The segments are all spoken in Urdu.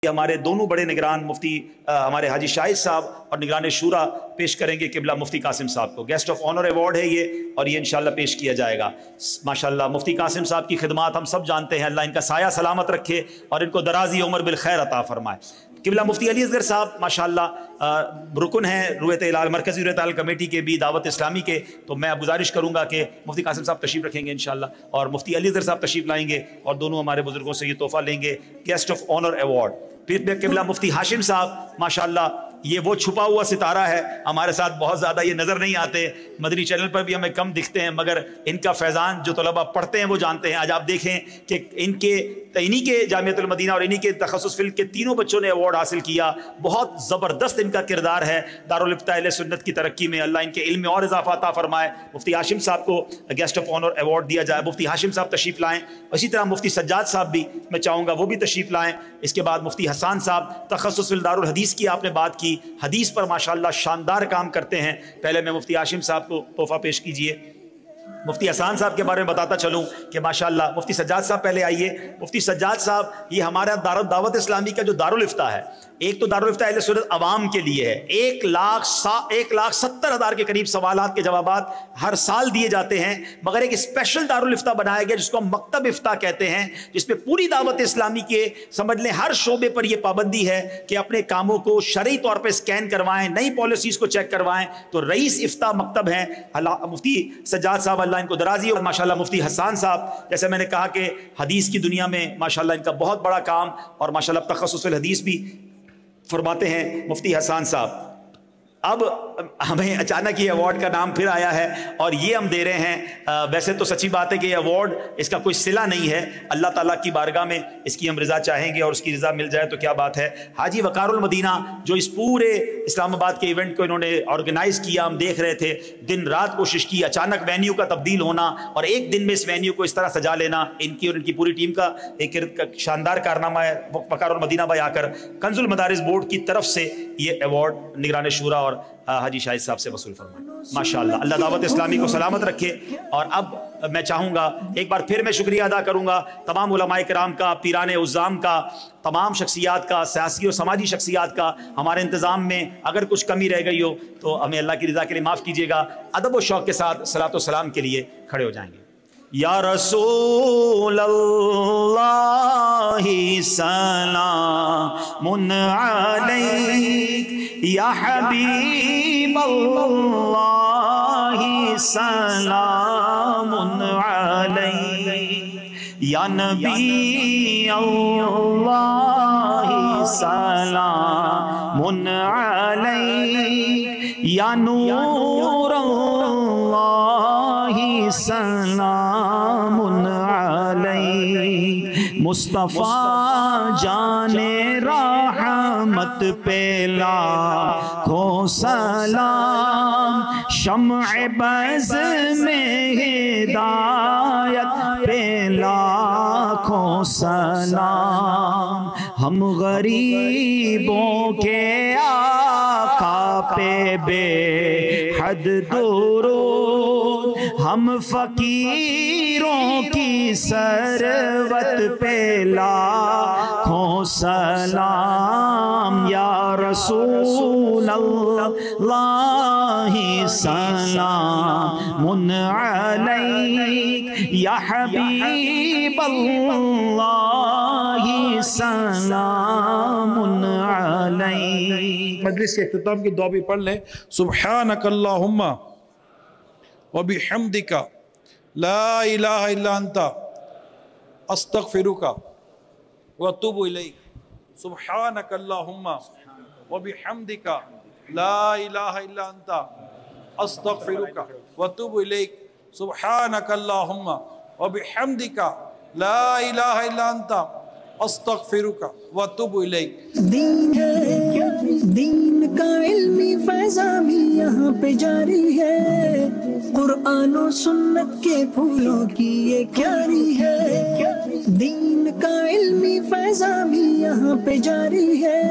ہمارے دونوں بڑے نگران مفتی ہمارے حاجی شاہد صاحب اور نگران شورا پیش کریں گے قبلہ مفتی قاسم صاحب کو. گیسٹ آف آنر ایوارڈ ہے یہ، اور یہ انشاءاللہ پیش کیا جائے گا. ماشاءاللہ مفتی قاسم صاحب کی خدمات ہم سب جانتے ہیں، اللہ ان کا سایہ سلامت رکھے اور ان کو درازی عمر بالخیر عطا فرمائے. قبلہ مفتی علی اصغر صاحب ماشاءاللہ رکن ہیں رویت ہلال مرکزی رویت ہلال کمیٹی کے بھی، دعوت اسلامی کے. تو میں گزارش کروں گا کہ مفتی قاسم صاحب تشریف رکھیں گے انشاءاللہ، اور مفتی علی اصغر صاحب تشریف لائیں گے اور دونوں ہمارے بزرگوں سے یہ تحفہ لیں گے، گیسٹ آف آنر ایوارڈ. پھر قبلہ مفتی ہاشم صاحب ماشاءاللہ یہ وہ چھپا ہوا ستارہ ہے، ہمارے ساتھ بہت زیادہ یہ نظر نہیں آتے، مدنی چینل پر بھی ہمیں کم دکھتے ہیں، مگر ان کا فیضان جو طلبہ پڑھتے ہیں وہ جانتے ہیں. آج آپ دیکھیں کہ انہی کے جامعۃ المدینہ اور انہی کے تخصص فلک کے تینوں بچوں نے ایوارڈ حاصل کیا. بہت زبردست ان کا کردار ہے دارالفتہ اہل سنت کی ترقی میں، اللہ ان کے علم میں اور اضافہ عطا فرمائے. مفتی ہاشم صاحب کو گیسٹ آف آنر ایوارڈ دیا جائے. مفتی ہاشم صاحب تشریف لائیں. اسی طرح مفتی سجاد صاحب بھی میں چاہوں گا وہ بھی تشریف لائیں. اس کے بعد مفتی حسان صاحب تخصص فی دارالحدیث کی آپ نے بات کی، حدیث پر ماشاءاللہ شاندار کام کرتے ہیں. پہلے میں مفتی ہاشم صاحب کو تحفہ پیش کیجئے. مفتی حسان صاحب کے بارے میں بتاتا چلوں کہ ماشاءاللہ مفتی سجاد صاحب پہلے آئیے. مفتی سجاد صاحب یہ ہمارا دعوت اسلامی کا جو دارالفتہ ہے، ایک تو دارالفتہ اہل سنت عوام کے لیے ہے، 1,70,000 کے قریب سوالات کے جوابات ہر سال دیے جاتے ہیں، مگر ایک اسپیشل دارالفتہ بنایا گیا جس کو ہم مکتب افتاء کہتے ہیں، جس پہ پوری دعوت اسلامی کے سمجھ لیں ہر شعبے پر یہ پابندی ہے کہ اپنے کاموں کو شرعی طور پہ سکین کروائیں، نئی پالیسیز کو چیک کروائیں. تو رئیس افتاء مکتب ہیں مفتی سجاد صاحب، اللہ ان کو درازی. اور ماشاءاللہ مفتی حسان صاحب جیسے میں نے کہا کہ حدیث کی دنیا میں ماشاءاللہ ان کا بہت بڑا کام، اور ماشاءاللہ تخصص الحدیث بھی فرماتے ہیں مفتی حسان صاحب. اب ہمیں اچانک یہ ایوارڈ کا نام پھر آیا ہے اور یہ ہم دے رہے ہیں. ویسے تو سچی بات ہے کہ یہ ایوارڈ اس کا کوئی صلہ نہیں ہے، اللہ تعالیٰ کی بارگاہ میں اس کی ہم رضا چاہیں گے اور اس کی رضا مل جائے تو کیا بات ہے. حاجی وقار المدینہ جو اس پورے اسلام آباد کے ایونٹ کو انہوں نے آرگنائز کیا، ہم دیکھ رہے تھے دن رات کوشش کی، اچانک وینیو کا تبدیل ہونا اور ایک دن میں اس وینیو کو اس طرح سجا لینا، ان کی اور ان کی پوری ٹیم کا ایک شاندار کارنامہ ہے. وقار المدینہ بھائی آ کر کنز المدارس بورڈ کی طرف سے یہ ایوارڈ نگران شورا اور حاجی شاہد صاحب سے وصول فرمائے. ماشاءاللہ اللہ دعوت اسلامی کو سلامت رکھے. اور اب میں چاہوں گا ایک بار پھر میں شکریہ ادا کروں گا تمام علماء کرام کا، پیران عظام کا، تمام شخصیات کا، سیاسی اور سماجی شخصیات کا. ہمارے انتظام میں اگر کچھ کمی رہ گئی ہو تو ہمیں اللہ کی رضا کے لیے معاف کیجیے گا. ادب و شوق کے ساتھ صلاۃ و سلام کے لیے کھڑے ہو جائیں گے. یا رسول اللہ سلام علیک، یا حبیب اللہ سلام علیک، یا نبی اللہ سلام علیک، یا نور اللہ سلام علیک. مصطفیٰ جان رحمت پہ لاکھوں سلام، شمع بز میں ہدایت پہ لاکھوں سلام. ہم غریبوں کے آقا پہ بے حد درود، ہم فقیروں کی ثروت پہ لاکھوں سلام. یا رسول اللہ سلام علیک، یا حبیب اللہ سلام علیک. مجلس کے اختتام کی دعا بھی پڑھ لیں. سبحانک اللہم وبحمدک لا الہ الا انت استغفرک واتوب الیک. سبحانک اللہم وبحمدک لا الہ الا انت استغفرک واتوب الیک. سبحانک اللہم وبحمدک لا الہ الا انت استغفرک واتوب الیک. دین کا علمی فیضان بھی یہاں پہ جاری ہے، قرآن و سنت کے پھولوں کی یہ کیاری ہے. دین کا علمی فیضان بھی یہاں پہ جاری ہے،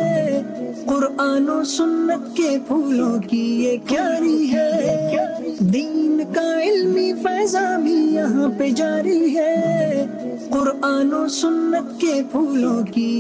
قرآن و سنت کے پھولوں کی یہ کیاری ہے. دین کا علمی فیضان بھی یہاں پہ جاری ہے، قرآن و سنت کے پھولوں کی